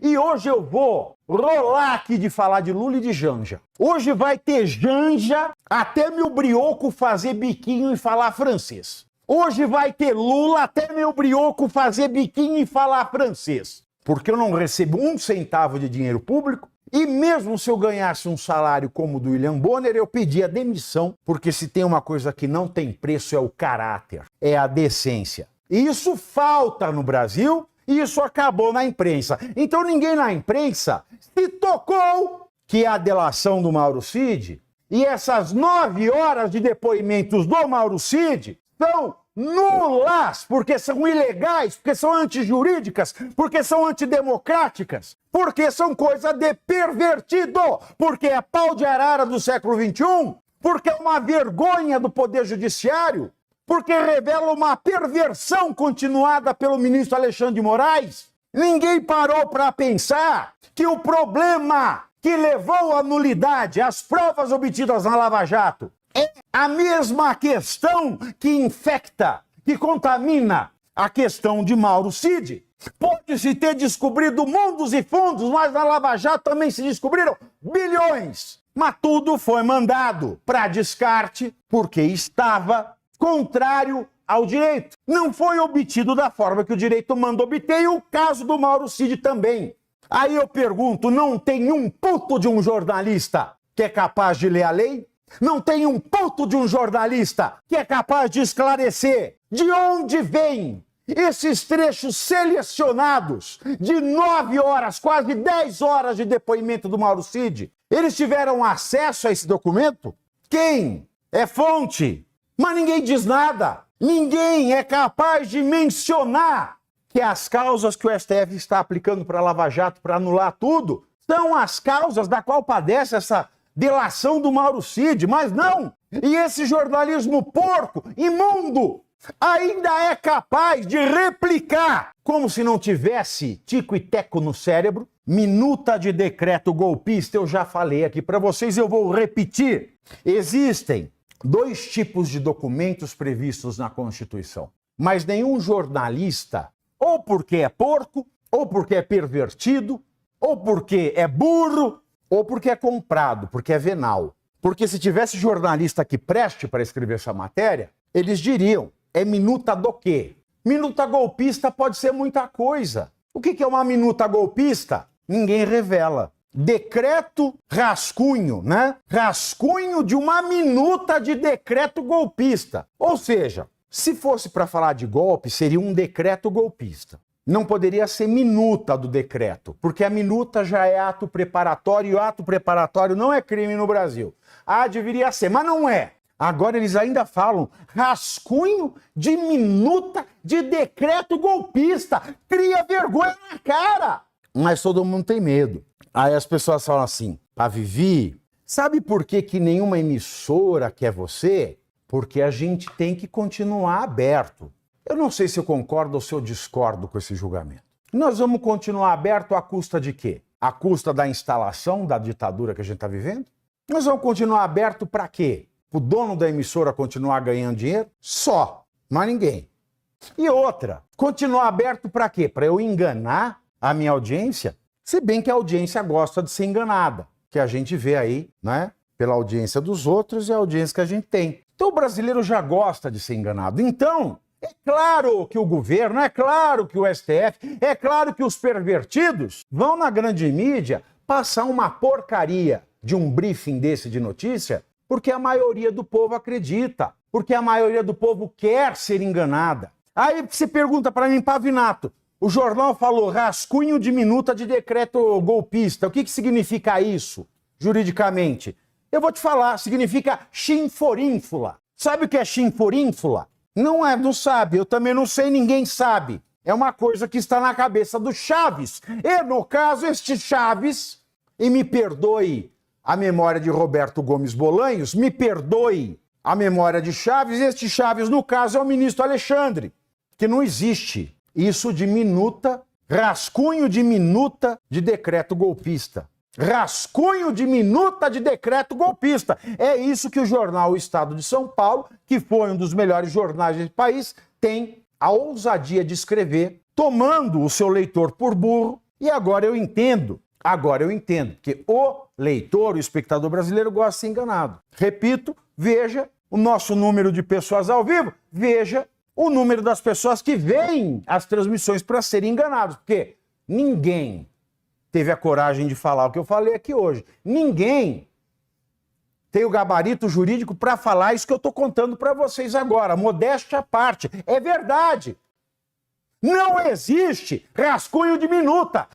E hoje eu vou rolar aqui de falar de Lula e de Janja. Hoje vai ter Janja até meu brioco fazer biquinho e falar francês. Hoje vai ter Lula até meu brioco fazer biquinho e falar francês. Porque eu não recebo um centavo de dinheiro público. E mesmo se eu ganhasse um salário como o do William Bonner, eu pedia demissão, porque se tem uma coisa que não tem preço é o caráter, é a decência. E isso falta no Brasil e isso acabou na imprensa. Então ninguém na imprensa se tocou que a delação do Mauro Cid e essas 9 horas de depoimentos do Mauro Cid são nulas, porque são ilegais, porque são antijurídicas, porque são antidemocráticas, porque são coisa de pervertido, porque é pau de arara do século XXI, porque é uma vergonha do Poder Judiciário, porque revela uma perversão continuada pelo ministro Alexandre de Moraes. Ninguém parou para pensar que o problema que levou à nulidade as provas obtidas na Lava Jato é a mesma questão que infecta, que contamina a questão de Mauro Cid. Pode-se ter descobrido mundos e fundos, mas na Lava Jato também se descobriram bilhões. Mas tudo foi mandado para descarte porque estava contrário ao direito. Não foi obtido da forma que o direito manda obter, e o caso do Mauro Cid também. Aí eu pergunto, não tem um puto de um jornalista que é capaz de ler a lei? Não tem um puto de um jornalista que é capaz de esclarecer de onde vêm esses trechos selecionados de 9 horas, quase 10 horas de depoimento do Mauro Cid? Eles tiveram acesso a esse documento? Quem? É fonte. Mas ninguém diz nada. Ninguém é capaz de mencionar que as causas que o STF está aplicando para a Lava Jato para anular tudo são as causas da qual padece essa delação do Mauro Cid, mas não! E esse jornalismo porco, imundo, ainda é capaz de replicar, como se não tivesse tico e teco no cérebro, minuta de decreto golpista. Eu já falei aqui para vocês, eu vou repetir. Existem 2 tipos de documentos previstos na Constituição, mas nenhum jornalista, ou porque é porco, ou porque é pervertido, ou porque é burro, ou porque é comprado, porque é venal. Porque se tivesse jornalista que preste para escrever essa matéria, eles diriam, é minuta do quê? Minuta golpista pode ser muita coisa. O que é uma minuta golpista? Ninguém revela. Decreto rascunho, né? Rascunho de uma minuta de decreto golpista. Ou seja, se fosse para falar de golpe, seria um decreto golpista. Não poderia ser minuta do decreto, porque a minuta já é ato preparatório, e o ato preparatório não é crime no Brasil. Ah, deveria ser, mas não é. Agora eles ainda falam rascunho de minuta de decreto golpista. Cria vergonha na cara. Mas todo mundo tem medo. Aí as pessoas falam assim, a Vivi, sabe por que nenhuma emissora quer você? Porque a gente tem que continuar aberto. Eu não sei se eu concordo ou se eu discordo com esse julgamento. Nós vamos continuar aberto à custa de quê? À custa da instalação da ditadura que a gente está vivendo? Nós vamos continuar aberto para quê? Para o dono da emissora continuar ganhando dinheiro? Só, mas ninguém. E outra, continuar aberto para quê? Para eu enganar a minha audiência? Se bem que a audiência gosta de ser enganada, que a gente vê aí, né? Pela audiência dos outros e a audiência que a gente tem. Então o brasileiro já gosta de ser enganado. Então, é claro que o governo, é claro que o STF, é claro que os pervertidos vão na grande mídia passar uma porcaria de um briefing desse de notícia, porque a maioria do povo acredita, porque a maioria do povo quer ser enganada. Aí você pergunta para mim, Pavinato, o jornal falou rascunho de minuta de decreto golpista. O que significa isso, juridicamente? Eu vou te falar, significa chinforínfula. Sabe o que é chinforínfula? Não sabe, eu também não sei, ninguém sabe. É uma coisa que está na cabeça do Chaves. E, no caso, este Chaves, e me perdoe a memória de Roberto Gomes Bolanhos, me perdoe a memória de Chaves, este Chaves, no caso, é o ministro Alexandre, que não existe isso de minuta, rascunho de minuta de decreto golpista. Rascunho de minuta de decreto golpista. É isso que o jornal O Estado de São Paulo, que foi um dos melhores jornais do país, tem a ousadia de escrever, tomando o seu leitor por burro E agora eu entendo, porque o leitor, o espectador brasileiro gosta de ser enganado. Repito, veja o nosso número de pessoas ao vivo, veja o número das pessoas que veem as transmissões para serem enganados, porque ninguém teve a coragem de falar o que eu falei aqui hoje. Ninguém tem o gabarito jurídico para falar isso que eu estou contando para vocês agora. Modéstia à parte. É verdade. Não existe rascunho de minuta.